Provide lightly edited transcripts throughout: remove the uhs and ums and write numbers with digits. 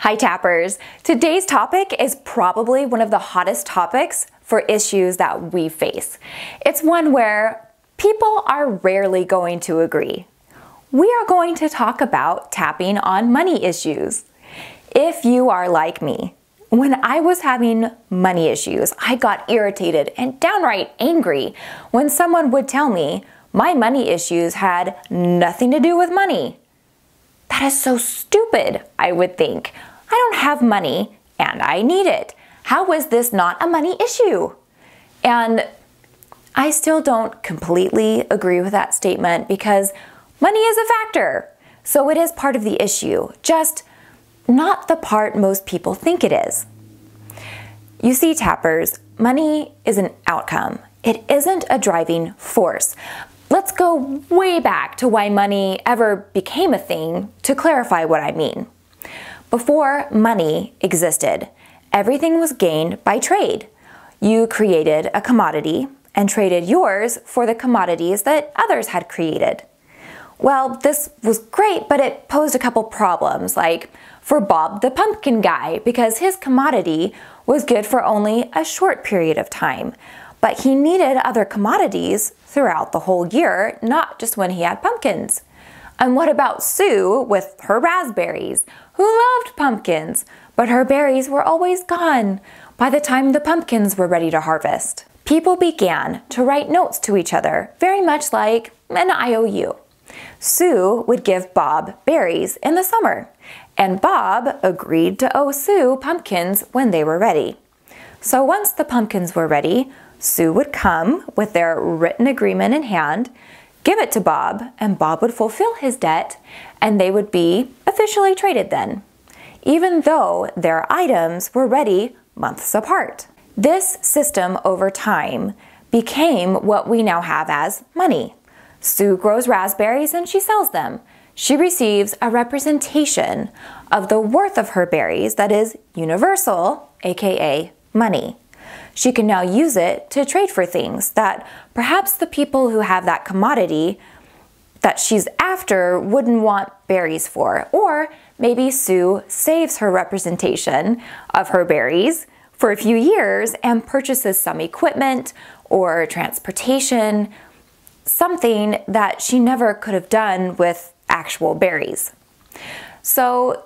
Hi Tappers! Today's topic is probably one of the hottest topics for issues that we face. It's one where people are rarely going to agree. We are going to talk about tapping on money issues. If you are like me, when I was having money issues, I got irritated and downright angry when someone would tell me my money issues had nothing to do with money. That is so stupid, I would think. I don't have money and I need it. How is this not a money issue? And I still don't completely agree with that statement because money is a factor. So it is part of the issue, just not the part most people think it is. You see, Tappers, money is an outcome. It isn't a driving force. Let's go way back to why money ever became a thing to clarify what I mean. Before money existed, everything was gained by trade. You created a commodity and traded yours for the commodities that others had created. Well, this was great, but it posed a couple problems, like for Bob the pumpkin guy, because his commodity was good for only a short period of time. But he needed other commodities throughout the whole year, not just when he had pumpkins. And what about Sue with her raspberries, who loved pumpkins, but her berries were always gone by the time the pumpkins were ready to harvest? People began to write notes to each other, very much like an IOU. Sue would give Bob berries in the summer, and Bob agreed to owe Sue pumpkins when they were ready. So once the pumpkins were ready, Sue would come with their written agreement in hand, give it to Bob, and Bob would fulfill his debt, and they would be officially traded then, even though their items were ready months apart. This system over time became what we now have as money. Sue grows raspberries and she sells them. She receives a representation of the worth of her berries that is universal, aka money. She can now use it to trade for things that perhaps the people who have that commodity that she's after wouldn't want berries for. Or maybe Sue saves her representation of her berries for a few years and purchases some equipment or transportation, something that she never could have done with actual berries. So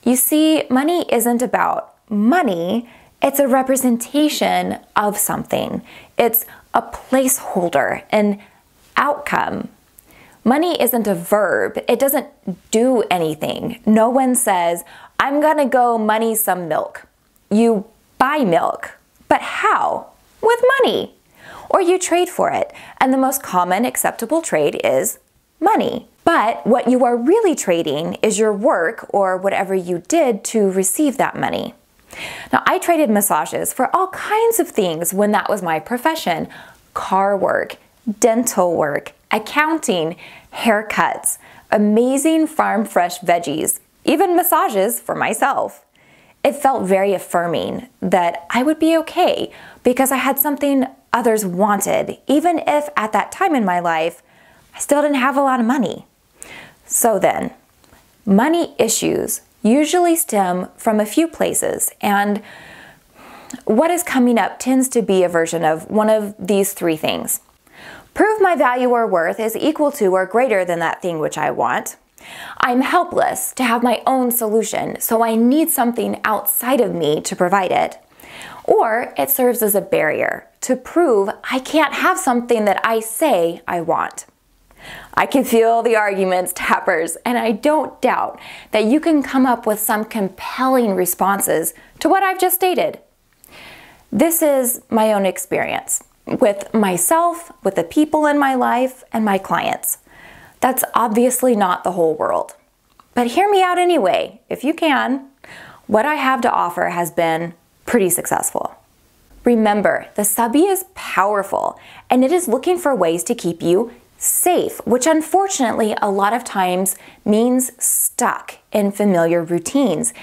you see, money isn't about money. It's a representation of something. It's a placeholder, an outcome. Money isn't a verb. It doesn't do anything. No one says, I'm gonna go money some milk. You buy milk. But how? With money. Or you trade for it. And the most common acceptable trade is money. But what you are really trading is your work or whatever you did to receive that money. Now, I traded massages for all kinds of things when that was my profession. Car work, dental work, accounting, haircuts, amazing farm fresh veggies, even massages for myself. It felt very affirming that I would be okay because I had something others wanted, even if at that time in my life, I still didn't have a lot of money. So then, money issues usually stem from a few places, and what is coming up tends to be a version of one of these three things. Prove my value or worth is equal to or greater than that thing which I want. I'm helpless to have my own solution, so I need something outside of me to provide it. Or it serves as a barrier to prove I can't have something that I say I want. I can feel the arguments, Tappers, and I don't doubt that you can come up with some compelling responses to what I've just stated. This is my own experience with myself, with the people in my life, and my clients. That's obviously not the whole world. But hear me out anyway, if you can. What I have to offer has been pretty successful. Remember, the subby is powerful, and it is looking for ways to keep you safe, which unfortunately a lot of times means stuck in familiar routines,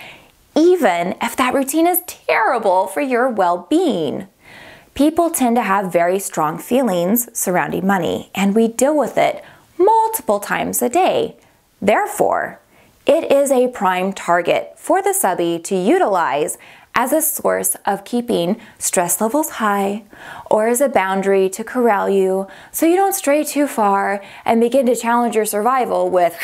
even if that routine is terrible for your well-being. People tend to have very strong feelings surrounding money, and we deal with it multiple times a day. Therefore, It is a prime target for the subby to utilize as a source of keeping stress levels high or as a boundary to corral you so you don't stray too far and begin to challenge your survival with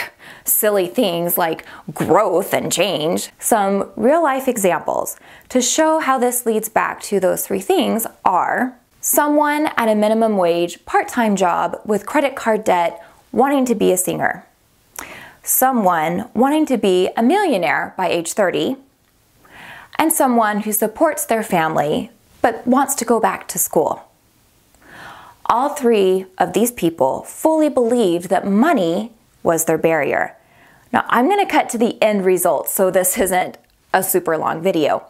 silly things like growth and change. Some real-life examples to show how this leads back to those three things are someone at a minimum wage part-time job with credit card debt wanting to be a singer, someone wanting to be a millionaire by age 30, and someone who supports their family but wants to go back to school. All three of these people fully believed that money was their barrier. Now, I'm going to cut to the end result so this isn't a super long video.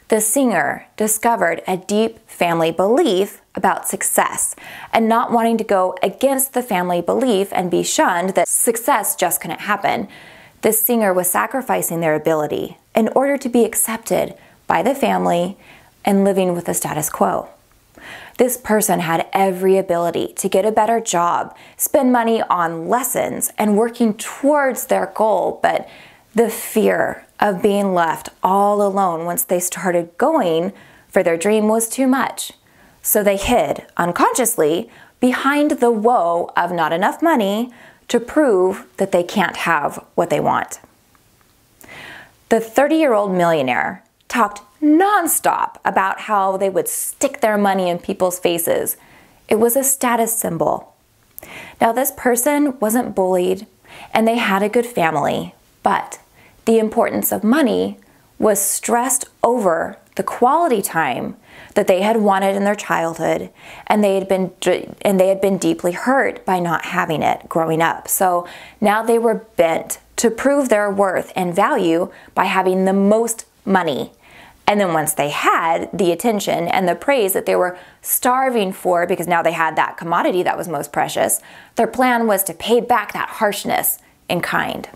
The singer discovered a deep family belief about success and not wanting to go against the family belief and be shunned that success just couldn't happen. This singer was sacrificing their ability in order to be accepted by the family and living with the status quo. This person had every ability to get a better job, spend money on lessons, and working towards their goal, but the fear of being left all alone once they started going for their dream was too much. So they hid unconsciously behind the woe of not enough money to prove that they can't have what they want. The 30-year-old millionaire talked nonstop about how they would stick their money in people's faces. It was a status symbol. Now, this person wasn't bullied and they had a good family, but the importance of money was stressed over the quality time that they had wanted in their childhood, and they had been deeply hurt by not having it growing up. So now they were bent to prove their worth and value by having the most money. And then once they had the attention and the praise that they were starving for, because now they had that commodity that was most precious, their plan was to pay back that harshness in kind.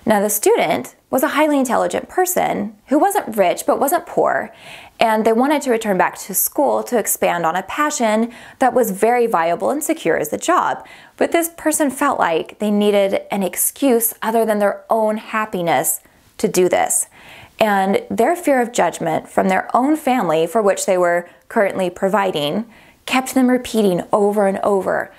Now, the student was a highly intelligent person who wasn't rich but wasn't poor, and they wanted to return back to school to expand on a passion that was very viable and secure as a job. But this person felt like they needed an excuse other than their own happiness to do this. And their fear of judgment from their own family, for which they were currently providing, kept them repeating over and over,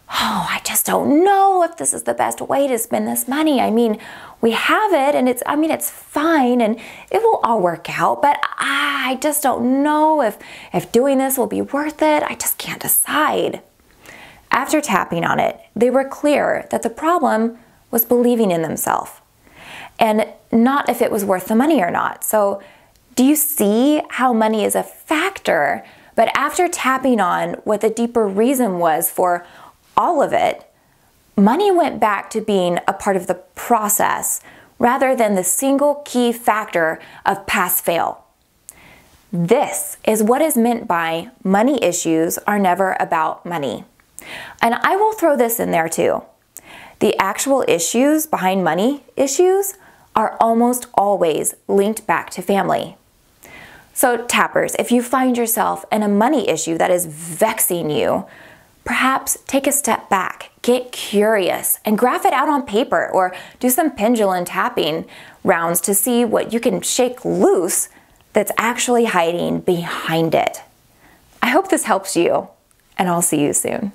"Oh, I just don't know if this is the best way to spend this money. I mean, we have it and it's fine and it will all work out, but I just don't know if doing this will be worth it. I just can't decide." After tapping on it, they were clear that the problem was believing in themselves and not if it was worth the money or not. So do you see how money is a factor? But after tapping on what the deeper reason was for all of it, money went back to being a part of the process rather than the single key factor of pass-fail. This is what is meant by money issues are never about money. And I will throw this in there too. The actual issues behind money issues are almost always linked back to family. So tappers, if you find yourself in a money issue that is vexing you, perhaps take a step back, get curious, and graph it out on paper or do some pendulum tapping rounds to see what you can shake loose that's actually hiding behind it. I hope this helps you, and I'll see you soon.